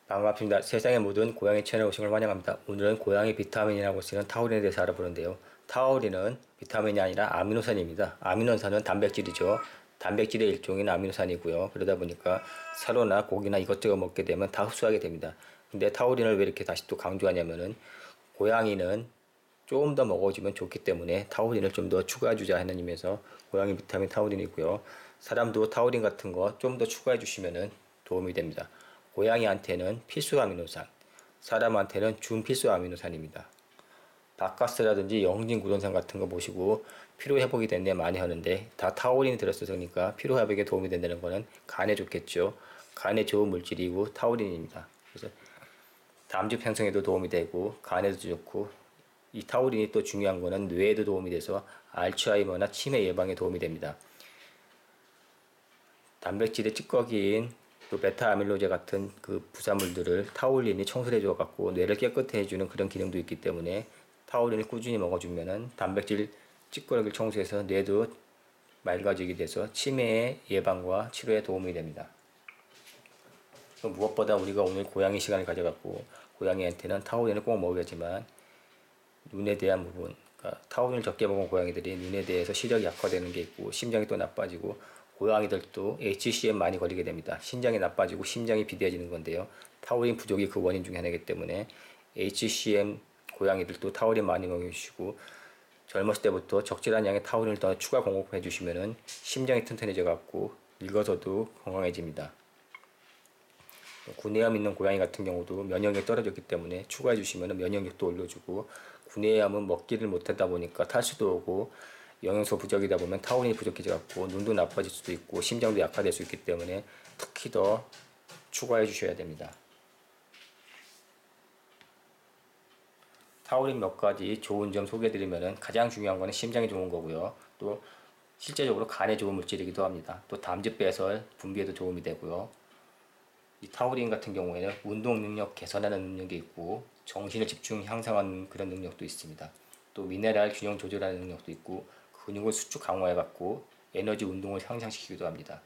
반갑습니다. 세상의 모든 고양이 채널 오신 걸 환영합니다. 오늘은 고양이 비타민이라고 쓰는 타우린에 대해서 알아보는데요. 타우린은 비타민이 아니라 아미노산입니다. 아미노산은 단백질이죠. 단백질의 일종인 아미노산이고요. 그러다 보니까 사료나 고기나 이것저것 먹게 되면 다 흡수하게 됩니다. 근데 타우린을 왜 이렇게 다시 또 강조하냐면은 고양이는 조금 더 먹어주면 좋기 때문에 타우린을 좀 더 추가해주자 하는 의미에서 고양이 비타민 타우린이고요. 사람도 타우린 같은 거 좀 더 추가해 주시면 도움이 됩니다. 고양이한테는 필수 아미노산, 사람한테는 준필수 아미노산입니다. 바카스라든지 영진구론산 같은 거 보시고 피로회복이 된데 많이 하는데 다 타우린이 들었어서 그러니까 피로회복에 도움이 된다는 거는 간에 좋겠죠. 간에 좋은 물질이고 타우린입니다. 그래서 담즙 형성에도 도움이 되고 간에도 좋고 이 타우린이 또 중요한 거는 뇌에도 도움이 돼서 알츠하이머나 치매 예방에 도움이 됩니다. 단백질의 찌꺼기인 또 베타아밀로제 같은 그 부산물들을 타우린이 청소해 줘 갖고 뇌를 깨끗해 주는 그런 기능도 있기 때문에 타우린을 꾸준히 먹어주면은 단백질 찌꺼기를 청소해서 뇌도 맑아지게 돼서 치매 예방과 치료에 도움이 됩니다. 또 무엇보다 우리가 오늘 고양이 시간을 가져갖고 고양이한테는 타우린을 꼭 먹여야지만 눈에 대한 부분, 그러니까 타우린을 적게 먹은 고양이들이 눈에 대해서 시력이 약화되는 게 있고 심장이 또 나빠지고 고양이들도 HCM 많이 걸리게 됩니다. 신장이 나빠지고 심장이 비대해지는 건데요. 타우린 부족이 그 원인 중에 하나이기 때문에 HCM 고양이들도 타우린 많이 먹여주시고 젊었을 때부터 적절한 양의 타우린을 더 추가 공급해 주시면은 심장이 튼튼해져 갖고 늙어서도 건강해집니다. 구내염 있는 고양이 같은 경우도 면역력이 떨어졌기 때문에 추가해 주시면 면역력도 올려주고 구내염은 먹지를 못하다 보니까 탈수도 오고 영양소 부족이다 보면 타우린이 부족해져 갖고 눈도 나빠질 수도 있고 심장도 약화될 수 있기 때문에 특히 더 추가해 주셔야 됩니다. 타우린 몇 가지 좋은 점 소개해 드리면은 가장 중요한 거는 심장이 좋은 거고요. 또 실제적으로 간에 좋은 물질이기도 합니다. 또 담즙 배설 분비에도 도움이 되고요. 이 타우린 같은 경우에는 운동 능력 개선하는 능력이 있고 정신을 집중 향상하는 그런 능력도 있습니다. 또 미네랄 균형 조절하는 능력도 있고 근육을 수축 강화해 갖고 에너지 운동을 향상시키기도 합니다.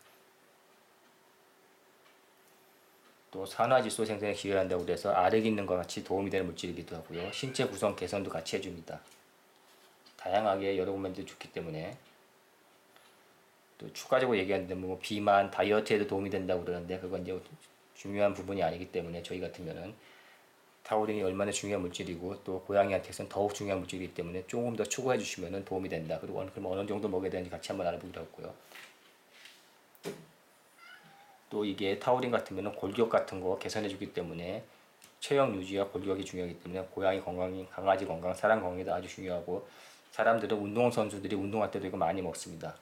또 산화질소 생성에 기여한다고 해서 아르기닌과 같이 도움이 되는 물질이기도 하고요. 신체 구성 개선도 같이 해줍니다. 다양하게 여러 면들이 좋기 때문에 또 추가적으로 얘기하는데 뭐 비만, 다이어트에도 도움이 된다고 그러는데 그건 이제 중요한 부분이 아니기 때문에 저희 같으면은 타우린이 얼마나 중요한 물질이고 또 고양이한테서는 더욱 중요한 물질이기 때문에 조금 더 추가해 주시면 도움이 된다. 그리고 그럼 어느 정도 먹여야 되는지 같이 한번 알아보기로 했고요. 또 이게 타우린 같으면 골격 같은 거 개선해 주기 때문에 체형 유지와 골격이 중요하기 때문에 고양이 건강, 강아지 건강, 사람 건강에도 아주 중요하고 사람들은 운동선수들이 운동할 때도 이거 많이 먹습니다.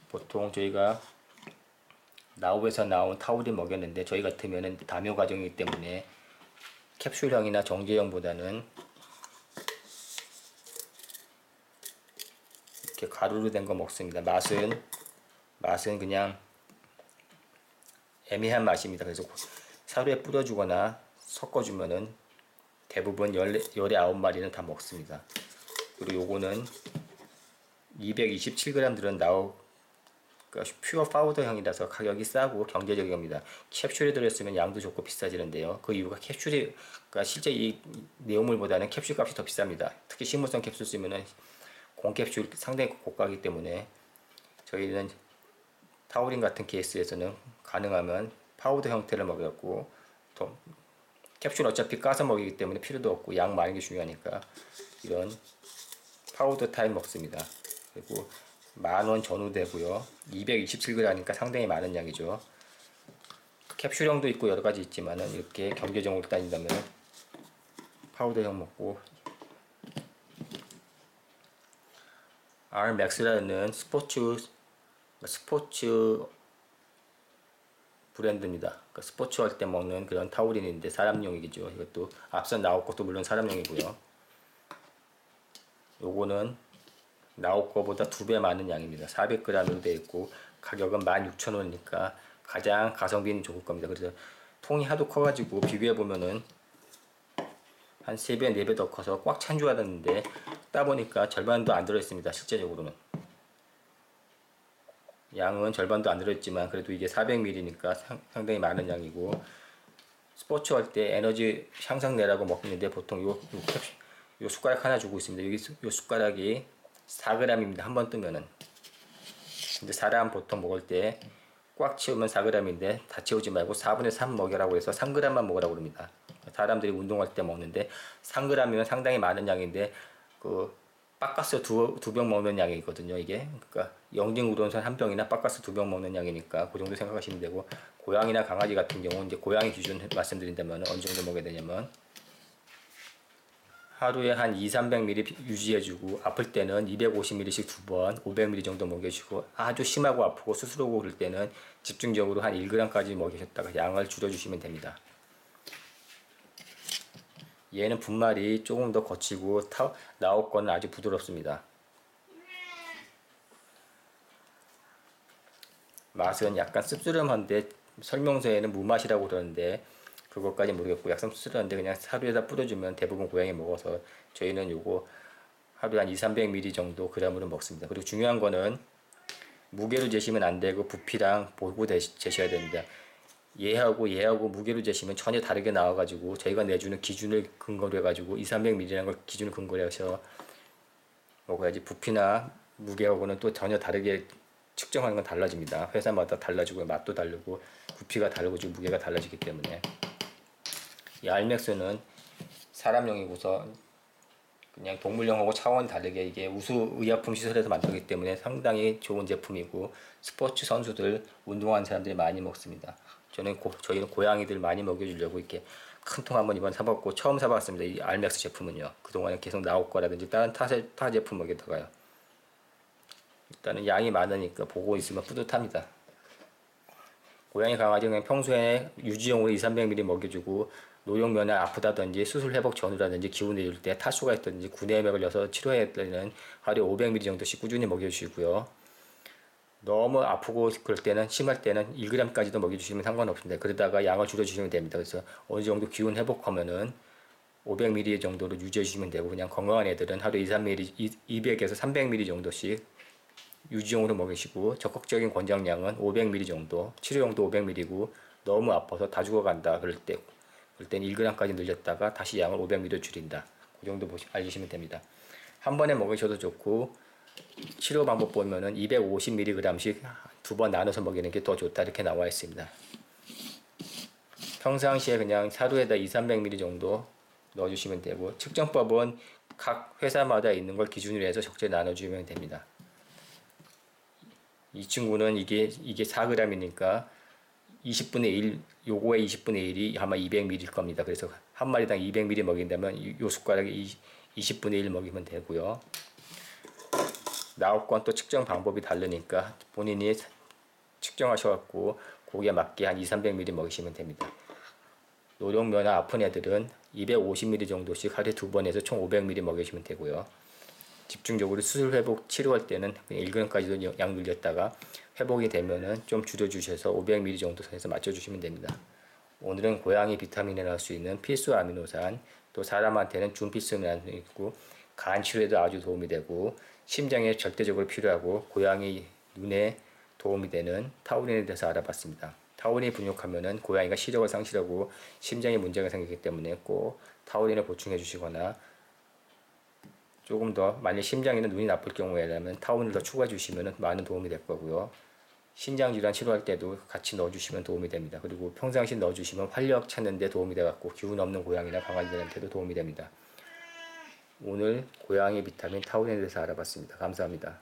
보통 저희가 나우에서 나온 타우린 먹였는데 저희 같으면은 담요 과정이기 때문에 캡슐형이나 정제형보다는 이렇게 가루로 된 거 먹습니다. 맛은 그냥 애매한 맛입니다. 그래서 사료에 뿌려주거나 섞어주면은 대부분 19마리는 다 먹습니다. 그리고 요거는 227g 들은 나우 퓨어 파우더형이라서 가격이 싸고 경제적입니다. 캡슐에 들어있으면 양도 좋고 비싸지는데요. 그 이유가 캡슐이, 그러니까 실제 이 내용물보다는 캡슐 값이 더 비쌉니다. 특히 식물성 캡슐 쓰면은 공캡슐 상당히 고가이기 때문에 저희는 타우린 같은 케이스에서는 가능하면 파우더 형태를 먹였고 또 캡슐 어차피 까서 먹이기 때문에 필요도 없고 양 많은 게 중요하니까 이런 파우더 타입 먹습니다. 그리고 10,000원 전후 되고요. 227g이니까 상당히 많은 양이죠. 캡슐형도 있고 여러가지 있지만은 이렇게 경제적으로 따진다면 파우더형 먹고 Rmax라는 스포츠 브랜드입니다. 그러니까 스포츠 할 때 먹는 그런 타우린인데 사람용이죠. 이것도 앞서 나올 것도 물론 사람용이고요. 요거는 나올 거보다 2배 많은 양입니다. 400g으로 되어 있고 가격은 16,000원이니까 가장 가성비는 좋을 겁니다. 그래서 통이 하도 커가지고 비교해 보면은 한 3배, 4배 더 커서 꽉 찬 줄 알았는데 보니까 절반도 안 들어있습니다. 실제적으로는 양은 절반도 안 들어있지만 그래도 이게 400ml니까 상당히 많은 양이고, 스포츠 할 때 에너지 향상 내라고 먹는데 보통 요 숟가락 하나 주고 있습니다. 여기 요 숟가락이 4g입니다. 한 번 뜨면은. 근데 사람 보통 먹을 때 꽉 채우면 4g인데 다 채우지 말고 4분의 3 먹으라고 해서 3g만 먹으라고 합니다. 사람들이 운동할 때 먹는데 3g이면 상당히 많은 양인데 그 바카스 두 병 먹는 양이거든요. 이게 그러니까 영진 우론산 한 병이나 바카스 2병 먹는 양이니까 그 정도 생각하시면 되고, 고양이나 강아지 같은 경우는 이제 고양이 기준 말씀드린다면 어느 정도 먹어야 되냐면 하루에 한 200~300ml 유지해주고, 아플 때는 250ml씩 2번 500ml 정도 먹여주고, 아주 심하고 아프고 수술하고 그럴 때는 집중적으로 한 1g까지 먹이셨다가 양을 줄여주시면 됩니다. 얘는 분말이 조금 더 거치고 나올 거는 아주 부드럽습니다. 맛은 약간 씁쓸한데 설명서에는 무맛이라고 그러는데 그것까지 모르겠고, 약간 씁쓸한데 그냥 하루에다 뿌려주면 대부분 고양이 먹어서 저희는 요거 하루에 한 200~300ml 정도 그램으로 먹습니다. 그리고 중요한 거는 무게로 재시면 안 되고 부피랑 보고 재셔야 됩니다. 얘하고 무게로 재시면 전혀 다르게 나와가지고 저희가 내주는 기준을 근거로 해가지고 200~300ml라는 걸 기준을 근거로 해서 먹어야지, 부피나 무게하고는 또 전혀 다르게 측정하는 건 달라집니다. 회사마다 달라지고 맛도 다르고 부피가 다르고 지금 무게가 달라지기 때문에. 이 알맥스는 사람용이고서 그냥 동물용하고 차원이 다르게 이게 우수의약품 시설에서 만들기 때문에 상당히 좋은 제품이고, 스포츠 선수들, 운동하는 사람들이 많이 먹습니다. 저희는 고양이들 많이 먹여주려고 이렇게 큰 통 한번 이번 사봤고, 처음 사봤습니다. 이 알맥스 제품은요. 그동안에 계속 나올 거라든지 다른 타 제품 먹여다가요. 일단은 양이 많으니까 보고 있으면 뿌듯합니다. 고양이 강아지 그냥 평소에 유지용으로 200~300ml 먹여주고, 노령면에 아프다든지 수술 회복 전후라든지 기운 내줄 때 탈수가 있다든지 구내염에 걸려서 치료해야 때는 하루에 500ml 정도씩 꾸준히 먹여주시고요. 너무 아프고 그럴 때는, 심할 때는 1g까지도 먹여주시면 상관없습니다. 그러다가 양을 줄여주시면 됩니다. 그래서 어느 정도 기운 회복하면은 500ml 정도로 유지해 주시면 되고, 그냥 건강한 애들은 하루에 200에서 300ml 정도씩 유지용으로 먹이시고, 적극적인 권장량은 500ml 정도, 치료용도 500ml고, 너무 아파서 다 죽어간다 그럴 때는 1g까지 늘렸다가 다시 양을 500ml 줄인다. 그 정도 알리시면 됩니다. 한 번에 먹으셔도 좋고, 치료 방법 보면은 250mg씩 2번 나눠서 먹이는 게 더 좋다 이렇게 나와 있습니다. 평상시에 그냥 하루에다 200~300ml 정도 넣어주시면 되고, 측정법은 각 회사마다 있는 걸 기준으로 해서 적절히 나눠주면 됩니다. 이 친구는 이게 4g이니까 20분의 1, 요거의 20분의 1이 아마 200ml일 겁니다. 그래서 한 마리당 200ml 먹인다면 요 숟가락에 20분의 1 먹이면 되고요. 나올 건 또 측정 방법이 다르니까 본인이 측정하셔갖고 거기에 맞게 한 200~300ml 먹이시면 됩니다. 노령면허 아픈 애들은 250ml 정도씩 하루에 2번 해서 총 500ml 먹이시면 되고요. 집중적으로 수술 회복 치료할 때는 1g까지도 양 늘렸다가 회복이 되면은 좀 줄여주셔서 500ml 정도 선에서 맞춰주시면 됩니다. 오늘은 고양이 비타민에 나올 수 있는 필수 아미노산, 또 사람한테는 준필수라는 있고 간 치료에도 아주 도움이 되고 심장에 절대적으로 필요하고 고양이 눈에 도움이 되는 타우린에 대해서 알아봤습니다. 타우린이 부족하면은 고양이가 시력을 상실하고 심장에 문제가 생기기 때문에 꼭 타우린을 보충해 주시거나, 조금 더 만약 심장이나 눈이 나쁠 경우에라면 타우린을 더 추가해 주시면 많은 도움이 될 거고요. 신장질환 치료할 때도 같이 넣어주시면 도움이 됩니다. 그리고 평상시 넣어주시면 활력 찾는 데 도움이 돼갖고 기운 없는 고양이나 강아지들한테도 도움이 됩니다. 오늘 고양이 비타민 타우린에 대해서 알아봤습니다. 감사합니다.